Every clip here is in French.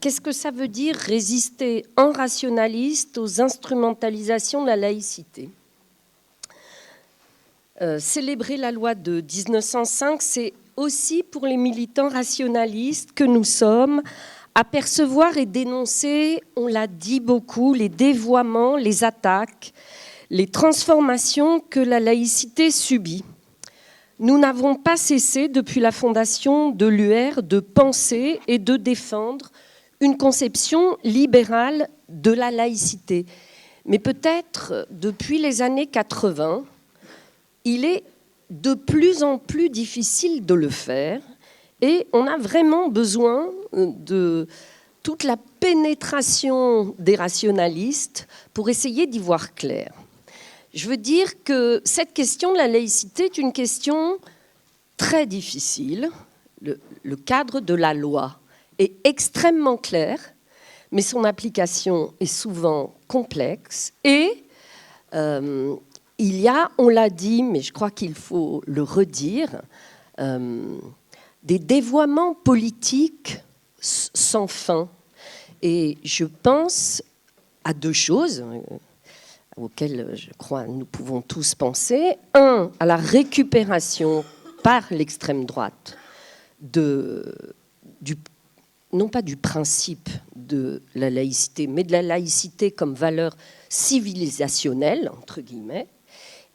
qu'est-ce que ça veut dire résister en rationaliste aux instrumentalisations de la laïcité? Célébrer la loi de 1905, c'est aussi pour les militants rationalistes que nous sommes, apercevoir et dénoncer, on l'a dit beaucoup, les dévoiements, les attaques, les transformations que la laïcité subit. Nous n'avons pas cessé, depuis la fondation de l'UR, de penser et de défendre une conception libérale de la laïcité. Mais peut-être, depuis les années 80, il est de plus en plus difficile de le faire et on a vraiment besoin de toute la pénétration des rationalistes pour essayer d'y voir clair. Je veux dire que cette question de la laïcité est une question très difficile. Le cadre de la loi est extrêmement clair, mais son application est souvent complexe et il y a, on l'a dit, mais je crois qu'il faut le redire, des dévoiements politiques sans fin. Et je pense à deux choses auxquelles je crois nous pouvons tous penser. Un, à la récupération par l'extrême droite non pas du principe de la laïcité, mais de la laïcité comme valeur civilisationnelle, entre guillemets.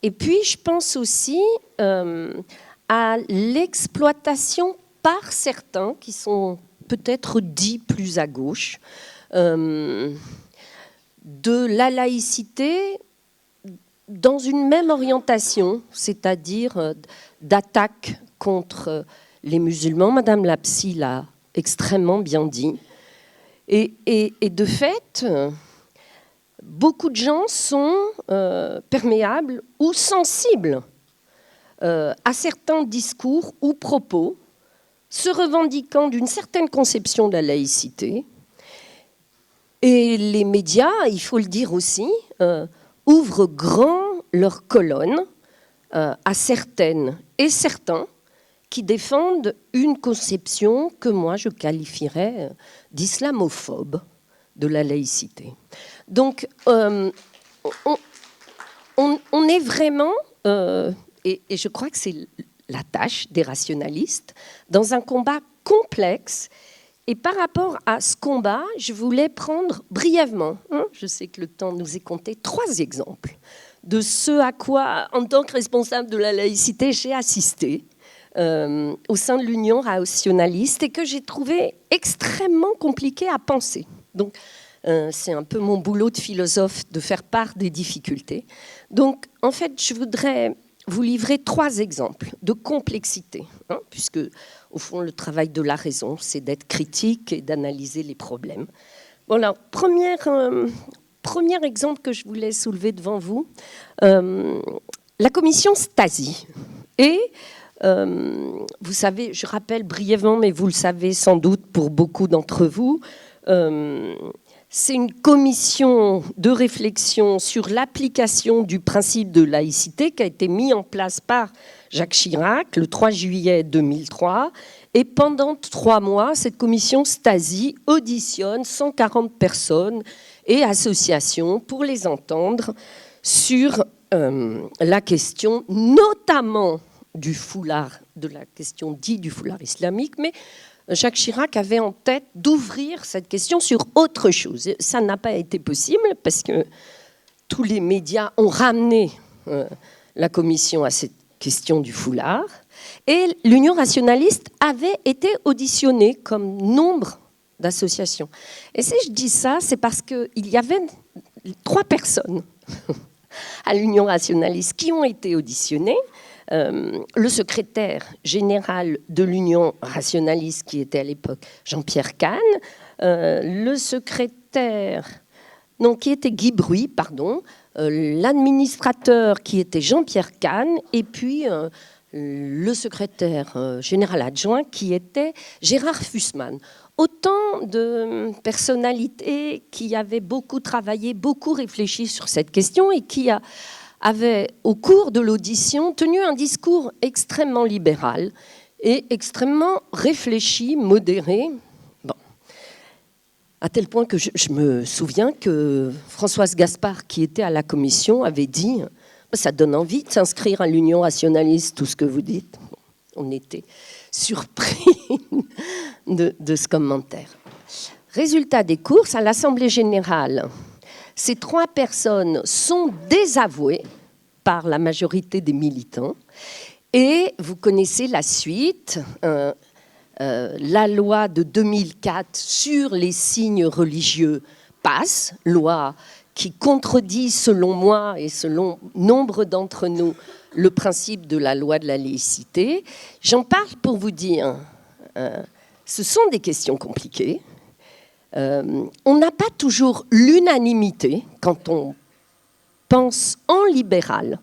Et puis, je pense aussi à l'exploitation par certains, qui sont peut-être dits plus à gauche, de la laïcité dans une même orientation, c'est-à-dire d'attaque contre les musulmans. Madame Lapsy l'a extrêmement bien dit. Et de fait, beaucoup de gens sont perméables ou sensibles à certains discours ou propos se revendiquant d'une certaine conception de la laïcité. Et les médias, il faut le dire aussi, ouvrent grand leurs colonnes à certaines et certains qui défendent une conception que moi je qualifierais d'islamophobe de la laïcité. Donc, on est vraiment, et je crois que c'est la tâche des rationalistes, dans un combat complexe. Et par rapport à ce combat, je voulais prendre brièvement, je sais que le temps nous est compté, 3 exemples de ce à quoi, en tant que responsable de la laïcité, j'ai assisté au sein de l'Union rationaliste et que j'ai trouvé extrêmement compliqué à penser. Donc, c'est un peu mon boulot de philosophe de faire part des difficultés. Donc, en fait, je voudrais vous livrer 3 exemples de complexité, puisque, au fond, le travail de la raison, c'est d'être critique et d'analyser les problèmes. Bon, alors, premier exemple que je voulais soulever devant vous, la commission Stasi. Et vous savez, je rappelle brièvement, mais vous le savez sans doute pour beaucoup d'entre vous, c'est une commission de réflexion sur l'application du principe de laïcité qui a été mis en place par Jacques Chirac le 3 juillet 2003. Et pendant 3 mois, cette commission Stasi auditionne 140 personnes et associations pour les entendre sur la question, notamment du foulard, de la question dite du foulard islamique, mais Jacques Chirac avait en tête d'ouvrir cette question sur autre chose. Ça n'a pas été possible parce que tous les médias ont ramené la commission à cette question du foulard. Et l'Union rationaliste avait été auditionnée comme nombre d'associations. Et si je dis ça, c'est parce qu'il y avait 3 personnes à l'Union rationaliste qui ont été auditionnées. Le secrétaire général de l'Union rationaliste, qui était à l'époque Jean-Pierre Kahn, qui était Guy Bruy, pardon, l'administrateur qui était Jean-Pierre Kahn, et puis le secrétaire général adjoint qui était Gérard Fussman. Autant de personnalités qui avaient beaucoup travaillé, beaucoup réfléchi sur cette question et qui avait, au cours de l'audition, tenu un discours extrêmement libéral et extrêmement réfléchi, modéré. Bon. À tel point que je me souviens que Françoise Gaspard, qui était à la commission, avait dit « Ça donne envie de s'inscrire à l'Union rationaliste, tout ce que vous dites. » On était surpris de ce commentaire. Résultat des courses, à l'Assemblée générale, ces 3 personnes sont désavouées par la majorité des militants. Et vous connaissez la suite. La loi de 2004 sur les signes religieux passe, loi qui contredit, selon moi et selon nombre d'entre nous, le principe de la loi de la laïcité. J'en parle pour vous dire, ce sont des questions compliquées. On n'a pas toujours l'unanimité quand on pense en libéral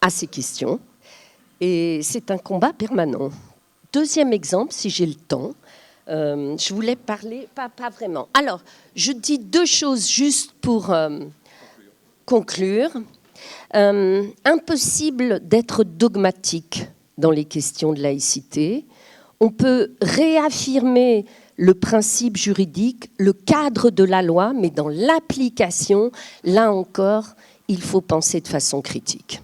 à ces questions. Et c'est un combat permanent. Deuxième exemple, si j'ai le temps, je voulais parler, pas vraiment. Alors, je dis 2 choses juste pour conclure. Impossible d'être dogmatique dans les questions de laïcité. On peut réaffirmer le principe juridique, le cadre de la loi, mais dans l'application, là encore, il faut penser de façon critique.